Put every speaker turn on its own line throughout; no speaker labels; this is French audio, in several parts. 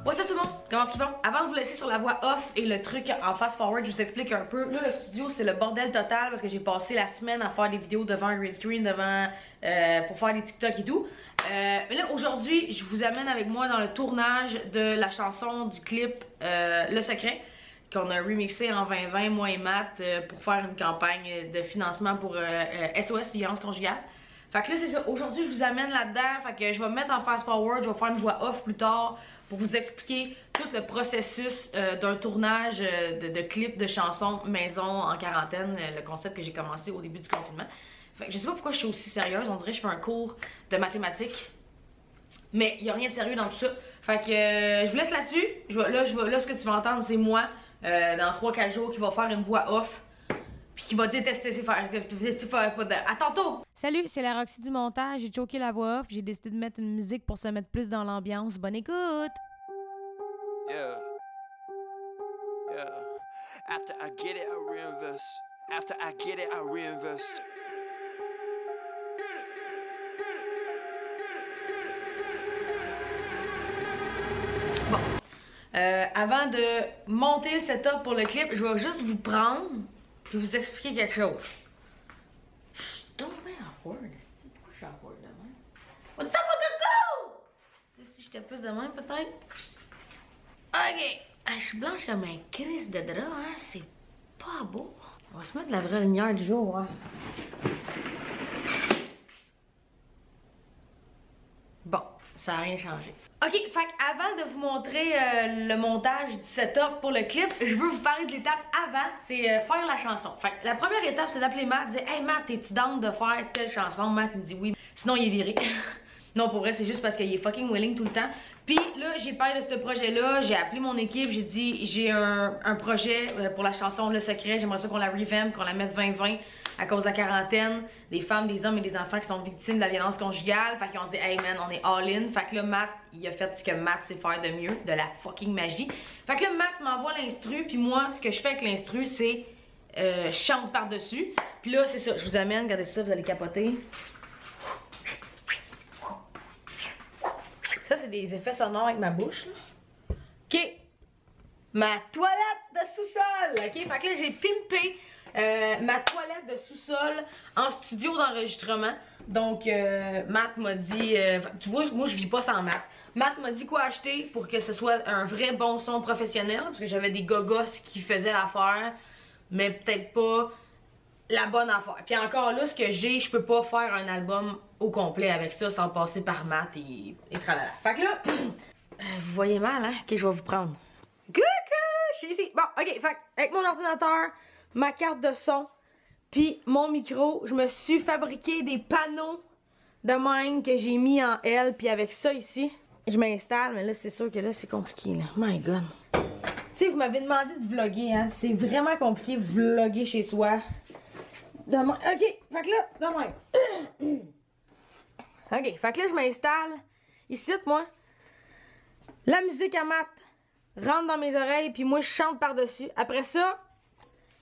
What's up tout le monde? Comment est-ce qu'ils vont? Avant de vous laisser sur la voix off et le truc en fast forward, je vous explique un peu. Là, le studio, c'est le bordel total parce que j'ai passé la semaine à faire des vidéos devant un green screen, pour faire des TikTok et tout. Mais là, aujourd'hui, je vous amène avec moi dans le tournage de la chanson du clip Le Secret, qu'on a remixé en 2020, moi et Matt, pour faire une campagne de financement pour SOS Violence Conjugale. Fait que là, c'est ça. Aujourd'hui, je vous amène là-dedans. Fait que je vais me mettre en fast forward. Je vais faire une voix off plus tard pour vous expliquer tout le processus d'un tournage de clip de chansons maison en quarantaine. Le concept que j'ai commencé au début du confinement. Fait que je sais pas pourquoi je suis aussi sérieuse. On dirait que je fais un cours de mathématiques. Mais il n'y a rien de sérieux dans tout ça. Fait que je vous laisse là-dessus. Là, ce que tu vas entendre, c'est moi dans 3-4 jours qui va faire une voix off. Puis qui va détester ses faire. À tantôt!
Salut, c'est la Roxy du montage. J'ai choqué la voix off. J'ai décidé de mettre une musique pour se mettre plus dans l'ambiance. Bonne écoute!
Yeah. Yeah. After I get it, I reinvest. After I get it, I reinvest.
Bon. Avant de monter le setup pour le clip, je vais juste vous prendre puis vous expliquer quelque chose. Je suis tombée awkward. Pourquoi je suis awkward de même? What's up with the go? Si j'étais plus de même, peut-être. Ok. Je suis blanche comme un crise de drap, hein. C'est pas beau. On va se mettre de la vraie lumière du jour, hein. Bon, ça n'a rien changé. Ok, fait avant de vous montrer le montage du setup pour le clip, je veux vous parler de l'étape avant, c'est faire la chanson. Fait que la première étape, c'est d'appeler Matt, dire hey Matt, t'es-tu down de faire telle chanson? Matt il me dit oui, sinon il est viré. Non, pour vrai, c'est juste parce qu'il est fucking willing tout le temps. Puis là, j'ai parlé de ce projet-là, j'ai appelé mon équipe, j'ai dit j'ai un projet pour la chanson Le Secret, j'aimerais ça qu'on la revamp, qu'on la mette 2020 à cause de la quarantaine, des femmes, des hommes et des enfants qui sont victimes de la violence conjugale. Fait qu'ils ont dit hey man, on est all in. Fait que là, Matt, il a fait ce que Matt sait faire de mieux, de la fucking magie. Fait que là, Matt m'envoie l'instru, puis moi, ce que je fais avec l'instru, c'est je chante par-dessus. Puis là, c'est ça, je vous amène, regardez ça, vous allez capoter. Ça, c'est des effets sonores avec ma bouche, là. OK. Ma toilette de sous-sol. OK. Fait que là, j'ai pimpé ma toilette de sous-sol en studio d'enregistrement. Donc, Matt m'a dit... tu vois, moi, je vis pas sans Matt. Matt m'a dit quoi acheter pour que ce soit un vrai bon son professionnel. Parce que j'avais des gogos qui faisaient l'affaire, mais peut-être pas la bonne affaire. Puis encore là, ce que j'ai, je peux pas faire un album au complet avec ça sans passer par Matt et tralala. Fait que là, vous voyez mal, hein? Ok, je vais vous prendre. Coucou, je suis ici. Bon, ok, fait que avec mon ordinateur, ma carte de son, puis mon micro, je me suis fabriqué des panneaux de même que j'ai mis en L, puis avec ça ici, je m'installe, mais là, c'est sûr que là, c'est compliqué, là. My God. Tu sais, vous m'avez demandé de vlogger, hein? C'est vraiment compliqué de vlogger chez soi. Demain. Ok, fait que là, demain. Ok, fait que là, je m'installe ici, moi. La musique à Matt rentre dans mes oreilles, puis moi, je chante par-dessus. Après ça,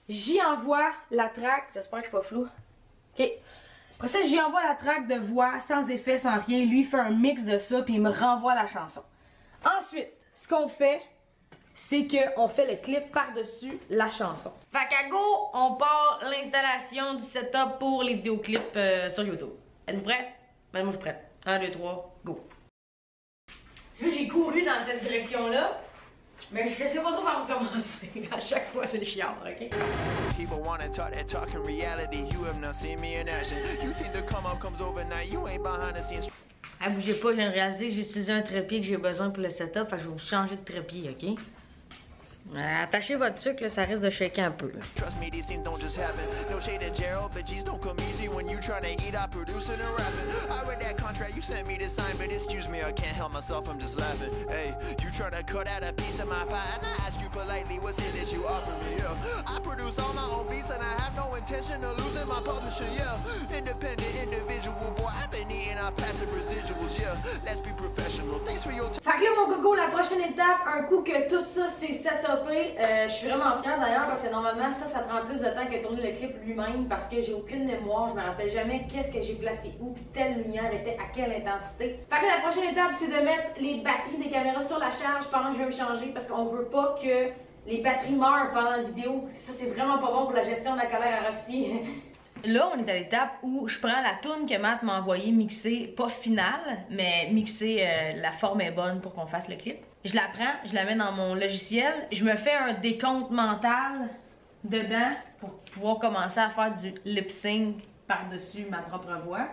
j'y envoie la track. J'espère que je suis pas flou. Ok. Après ça, j'y envoie la track de voix, sans effet, sans rien. Lui, il fait un mix de ça, puis il me renvoie la chanson. Ensuite, ce qu'on fait, c'est qu'on fait le clip par-dessus la chanson. Fait qu'à go, on part l'installation du setup pour les vidéoclips sur YouTube. Êtes-vous prêts? Ben moi je suis prête. 1, 2, 3, go! Tu vois, j'ai couru dans cette direction-là, mais je sais pas trop par où commencer. À chaque fois, c'est chiant, ok?
People wanna talk that talk in reality. You have not seen me in action. You think the come up comes overnight. You ain't behind the scenes.
Ah, bougez pas, je viens de réaliser que j'ai utilisé un trépied que j'ai besoin pour le setup. Fait que je vais vous changer de trépied, ok? Attachez votre sucre, là, ça risque de shaker un peu. Là.
Trust me, these things don't just happen. No shade to Gerald, but G's don't come easy when you tryna eat, I produce and rapping. I read that contract you sent me to sign, but excuse me, I can't help myself, I'm just laughing. Hey, you tryna cut out a piece of my pie, and I asked you politely, what's it that you offer me? Yeah, I produce all my own beats, and I have no intention of losing my publisher. Yeah, independent individual, boy, I've been eating off passive residuals, yeah. Let's be professional. Thanks for your time.
Fait que là, mon gogo, la prochaine étape, un coup que tout ça c'est setupé, je suis vraiment fière d'ailleurs parce que normalement ça prend plus de temps que tourner le clip lui-même parce que j'ai aucune mémoire, je me rappelle jamais qu'est-ce que j'ai placé où puis telle lumière était à quelle intensité. Fait que la prochaine étape c'est de mettre les batteries des caméras sur la charge pendant que je vais me changer parce qu'on veut pas que les batteries meurent pendant la vidéo. Ça c'est vraiment pas bon pour la gestion de la colère à Roxy. Là, on est à l'étape où je prends la toune que Matt m'a envoyée mixée, pas finale, mais mixée, la forme est bonne pour qu'on fasse le clip. Je la prends, je la mets dans mon logiciel, je me fais un décompte mental dedans pour pouvoir commencer à faire du lip sync par-dessus ma propre voix.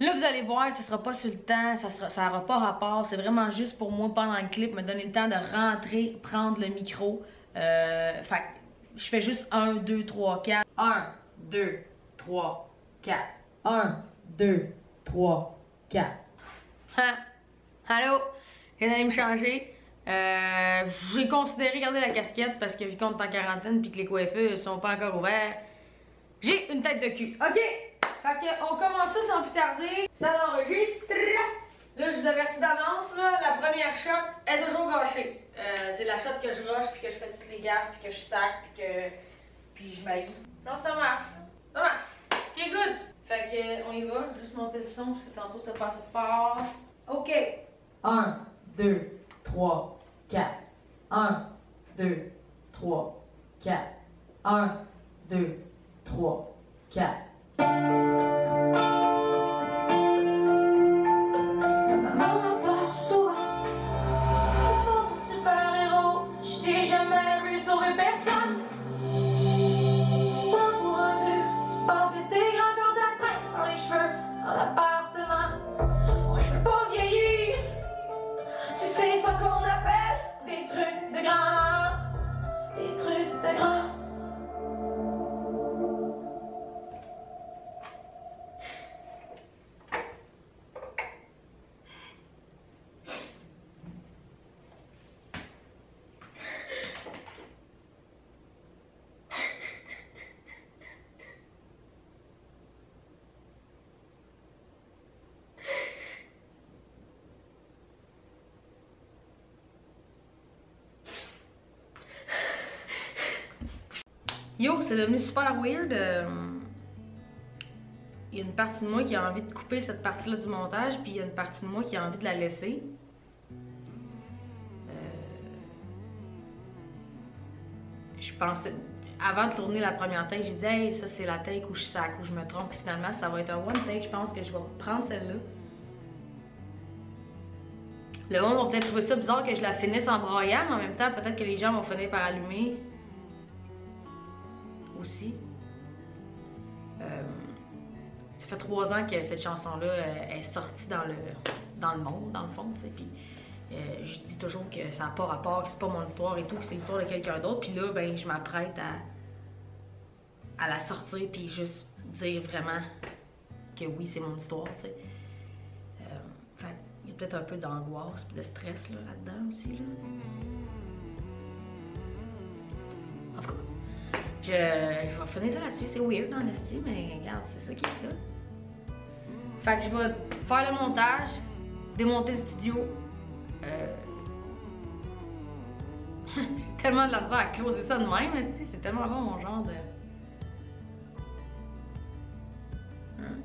Là, vous allez voir, ça sera pas sur le temps, ça aura pas rapport, c'est vraiment juste pour moi pendant le clip, me donner le temps de rentrer, prendre le micro. Fait que je fais juste 1, 2, 3, 4. 1, 2, 3, 4. 1, 2, 3, 4. Ha! Allô? Vous allez me changer. J'ai considéré garder la casquette parce que vu qu'on est en quarantaine et que les coiffeurs sont pas encore ouverts, j'ai une tête de cul. OK? Fait que on commence ça sans plus tarder. Ça l'enregistre. Là, je vous avertis d'avance, là, la première shot est toujours gâchée. C'est la shot que je rush, puis que je fais toutes les gaffes, puis que je sac, puis je maillis. Non, ça marche. Ça marche. OK, good. Fait que, on y va. Juste monter le son, parce que tantôt, c'était pas assez fort. OK. 1, 2, 3, 4. 1, 2, 3, 4. 1, 2, 3, 4. Yo, c'est devenu super weird. Il y a une partie de moi qui a envie de couper cette partie-là du montage, puis il y a une partie de moi qui a envie de la laisser. Je pensais, avant de tourner la première take, j'ai dit hey, ça c'est la take où je sac, où je me trompe, puis finalement ça va être un one take. Je pense que je vais prendre celle-là. Le monde va peut-être trouver ça bizarre que je la finisse en broyant, mais en même temps, peut-être que les gens vont finir par allumer. Aussi. Ça fait 3 ans que cette chanson-là est sortie dans le monde, dans le fond, tu sais, puis je dis toujours que ça n'a pas rapport, que c'est pas mon histoire et tout, que c'est l'histoire de quelqu'un d'autre, puis là, ben, je m'apprête à la sortir, puis juste dire vraiment que oui, c'est mon histoire, tu sais. Fait il y a peut-être un peu d'angoisse et de stress là-dedans aussi, là. En tout cas. Je vais finir ça là-dessus, c'est weird dans l'estime, mais regarde, c'est ça qui est ça. Fait que je vais faire le montage, démonter le studio. J'ai tellement de la misère à closer ça de même, mais c'est tellement pas mon genre de... Hein?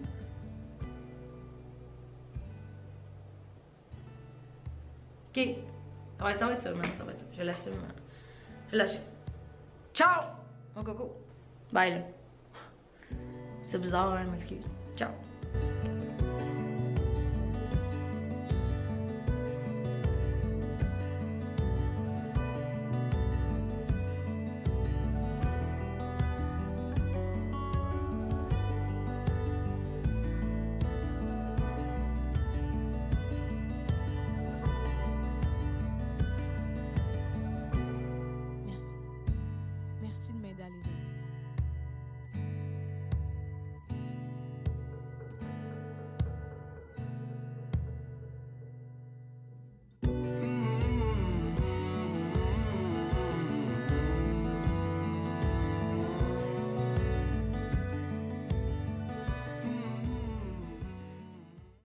Ok, ça va être ça, man, ça va être ça. Je l'assume, man. Je l'assume. Ciao! Mon coco. Bye là. C'est bizarre, hein, m'excuse. Ciao.